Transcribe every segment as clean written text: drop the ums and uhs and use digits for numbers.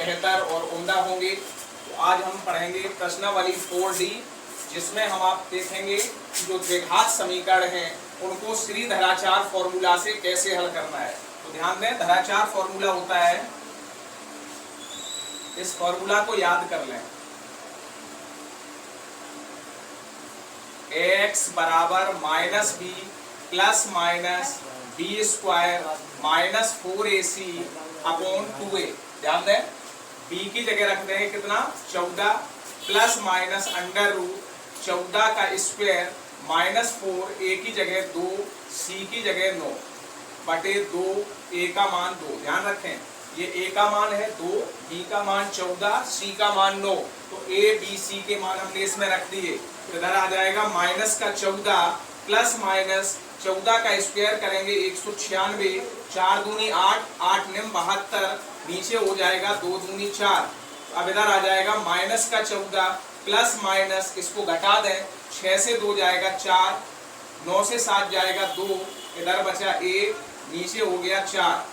बेहतर और उम्दा होंगे। तो आज हम पढ़ेंगे प्रश्नावली 4D, जिसमें हम आप देखेंगे जो द्विघात समीकरण हैं उनको श्रीधराचार्य फॉर्मूला से कैसे हल करना है। तो ध्यान दें, धराचार्य फॉर्मूला होता है, इस फॉर्मूला को याद कर लें। x बराबर minus b plus minus b square minus 4ac upon 2a। ध्यान दें, b की जगह रख देंगे कितना 14 प्लस माइनस अंडर रूट 14 का स्क्वायर माइनस 4, a की जगह 2, c की जगह 9 बटे 2, a का मान 2। ध्यान रखें, ये a का मान है 2, b का मान 14, c का मान 9। तो a b c के मान हमने इसमें रख दिए। तो इधर आ जाएगा माइनस का 14 प्लस माइनस 14 का स्क्वायर करेंगे 196, 4 दूनी 8, 8 निम 72, नीचे हो जाएगा 2 दूनी 4। अब इधर आ जाएगा माइनस का 14 प्लस माइनस, इसको घटा दें, 6 से 2 जाएगा 4, 9 से 7 जाएगा 2, इधर बचा 1, नीचे हो गया 4।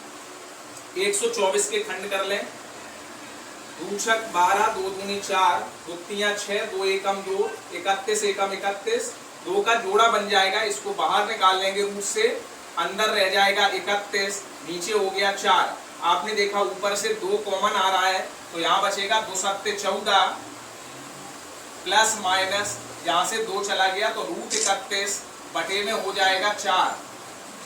124 के खंड कर लें, 2 छक 12, 2 दूनी 4, 2 तियां 6, 2 एकम 2, 31 एकम 31, 2 का जोड़ा बन जाएगा, इसको बाहर निकाल लेंगे रूट से, अंदर रह जाएगा 31, नीचे हो गया 4। आपने देखा ऊपर से 2 कॉमन आ रहा है, तो यहाँ बचेगा 2 सत्ते 14 प्लस माइनस, यहाँ से 2 चला गया तो रूट 31 बटे में हो जाएगा 4।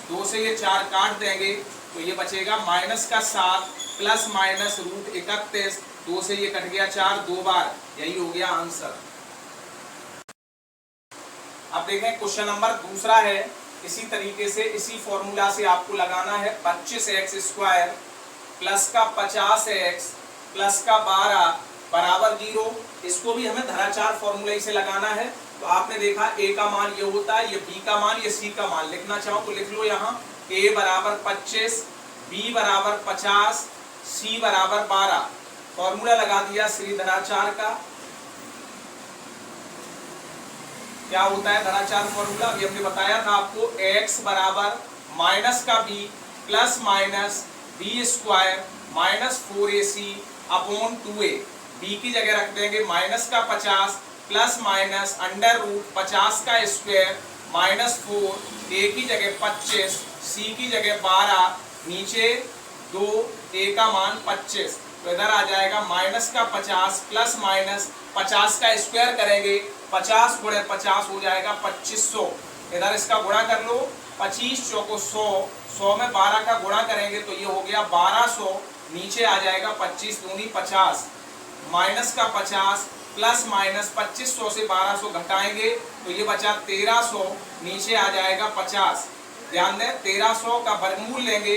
2 से ये 4 काट देंगे तो ये बचेगा माइनस का 7 प्लस माइनस रूट 31, 2 से ये कट गया 4 2 बार, यही हो गया आंसर। अब देखें क्वेश्चन नंबर दूसरा है, इसी तरीके से इसी फॉर्मूला से आपको लगाना है 25x स्क्वायर प्लस का 50x प्लस का 12 बराबर 0। इसको भी हमें धराचार फॉर्मूला से लगाना है। तो आपने देखा a का मान ये होता है, ये b का मान, ये c का मान। लिखना चाहो तो लिख लो, यहाँ a बराबर 25, b बराबर 50, c बराबर 12। फॉर्मूला लगा दिया श्रीधराचार्य का। क्या होता है धराचार्य फॉर्मूला? अभी हमने बताया था आपको, x बराबर माइनस का b plus minus b square minus 4ac upon 2a। b की जगह रख देंगे माइनस का 50 प्लस माइनस अंडर रूट 50 का स्क्वायर माइनस 4, a की जगह 25, c की जगह 12, नीचे 2, a का मान 25। तो इधर आ जाएगा माइनस का 50 प्लस माइनस 50 का स्क्वायर करेंगे, 50 गुणे 50 हो जाएगा 2500। इधर इसका गुणा कर लो, 25 चौको 100, 100 में 12 का गुणा करेंगे तो ये हो गया 1200, नीचे आ जाएगा 25 दूनी 50, माइनस का 50 प्लस माइनस 2500 से 1200 घटाएंगे तो ये बचा 1300, नीचे आ जाएगा 50। ध्यान दें, 1300 का वर्गमूल लेंगे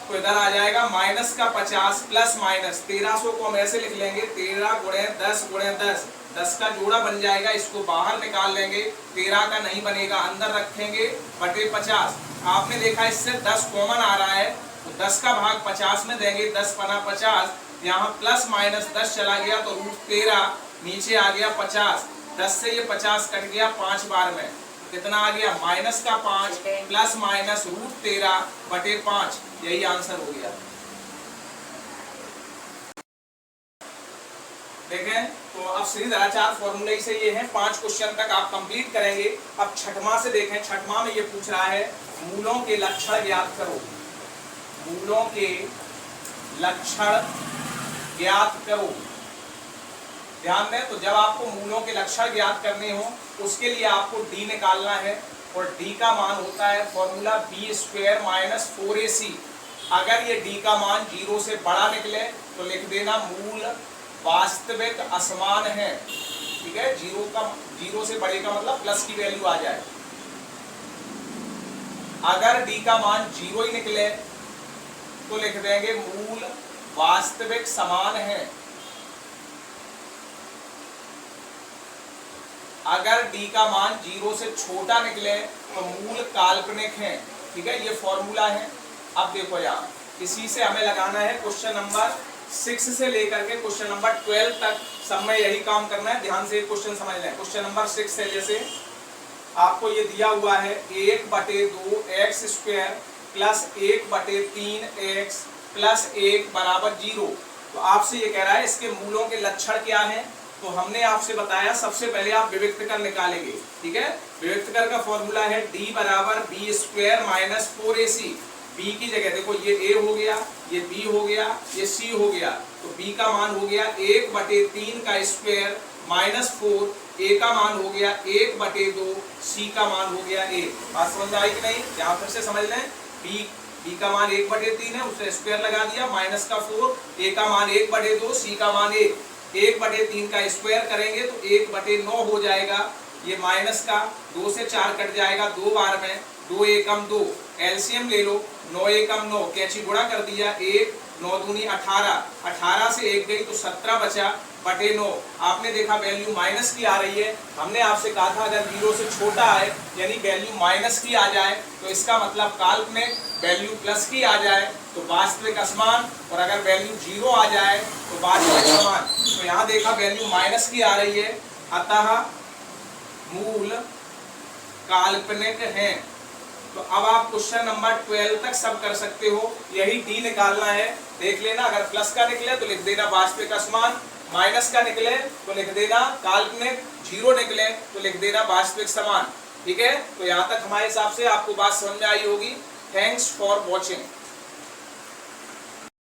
तो इधर आ जाएगा माइनस का 50 प्लस माइनस 1300 को हम ऐसे लिख लेंगे 13 गुणे 10 गुणे 10, 10 का जोड़ा बन जाएगा, इसको बाहर निकाल लेंगे, 13 का नहीं बनेगा, अंदर रखेंगे बटे 50। आपने देखा इससे 10 कॉमन आ रहा है, तो 10 का भाग 50 में देंगे, 10 पना 50, यहाँ प्लस माइनस 10 चला गया तो रूट 13, नीचे आ गया 50, 10 से ये 50 कट गया 5 बार में, कितना आ गया माइनस का 5 प्लस माइनस रूट 13 बटे 5, यही आंसर हो गया। देखें, तो अब श्रीधराचार्य फॉर्मूले से ये है 5 क्वेश्चन तक आप कंप्लीट करेंगे। अब छठवां से देखें, छठवां में ये पूछ रहा है मूलों के लक्षण ज्ञात करो। मूलों के लक्षण ज्ञात करो। ध्यान दें, तो जब आपको मूलों के लक्षण ज्ञात करने हो उसके लिए आपको d निकालना है, और d का मान होता है formula b square minus 4ac। अगर ये d का मान 0 से बड़ा निकले तो लिख देना मूल वास्तविक असमान है। ठीक है, 0 से बड़े का मतलब प्लस की वैल्यू आ जाए। अगर d का मान 0 ही निकले तो लिख देंगे मूल वास्तविक समान है। अगर d का मान 0 से छोटा निकले तो मूल काल्पनिक है। ठीक है, ये फॉर्मूला है। अब देखो यार, इसी से हमें लगाना है क्वेश्चन नंबर 6 से लेकर के क्वेश्चन नंबर 12 तक, सब में यही काम करना है। ध्यान से क्वेश्चन समझ लें। क्वेश्चन नंबर 6 है, जैसे आपको ये दिया हुआ है 1/2 x square plus 1/3 x plus 1 बराबर 0। तो आपसे ये कह रहा है इसके मूलों के लक्षण क्या हैं। तो हमने आपसे बताया सबसे पहले आप विविक्त कर निकालेंगे, ठीक है। विविक्त कर का फॉर्मूला है d बराबर B square minus 4ac। b की जगह देखो ये a हो गया, ये b हो गया, ये c हो गया, तो b का मान हो गया 1/3 का स्क्वायर माइनस 4, a का मान हो गया 1/2, c का मान हो गया 1। बात समझ में आई कि नहीं? यहाँ फिर से समझ लें, b का मान 1/3 है, उससे स्क्वायर लगा दिया, माइनस का 4, a का मान 1/2, c का मान 1, 1/3 का स्क्वायर करेंगे तो 1/9 हो जाएगा। ये माइनस का 2 से 4 कट जाएगा 2 बार में, 2 एकम 2, एलसीएम ले लो, 9 एकम 9, कैची गुणा कर दिया, 1 9 दूनी 18, 18 से 1 गई तो 17 बचा बटे 9। आपने देखा वैल्यू माइनस की आ रही है। हमने आपसे कहा था अगर 0 से छोटा है यानी वैल्यू माइनस की आ जाए तो इसका मतलब काल्पनिक, वैल्यू प्लस की आ जाए तो वास्तविक असमान, और अगर वैल्यू 0 आ जाए तो वास्तविक समान। तो यहाँ देखा वैल्यू माइनस की आ रही है, अतः मूल काल्पनिक है। तो अब आप क्वेश्चन नंबर 12 तक सब कर सकते हो, यही डी निकालना है। देख लेना, अगर प्लस का निकले तो लिख देना वास्तविक असमान, माइनस का निकले तो लिख देना काल्पनिक, 0 निकले तो लिख देना वास्तविक समान, ठीक है। तो यहाँ तक हमारे हिसाब से आपको बात समझ में आई होगी। Thanks for watching.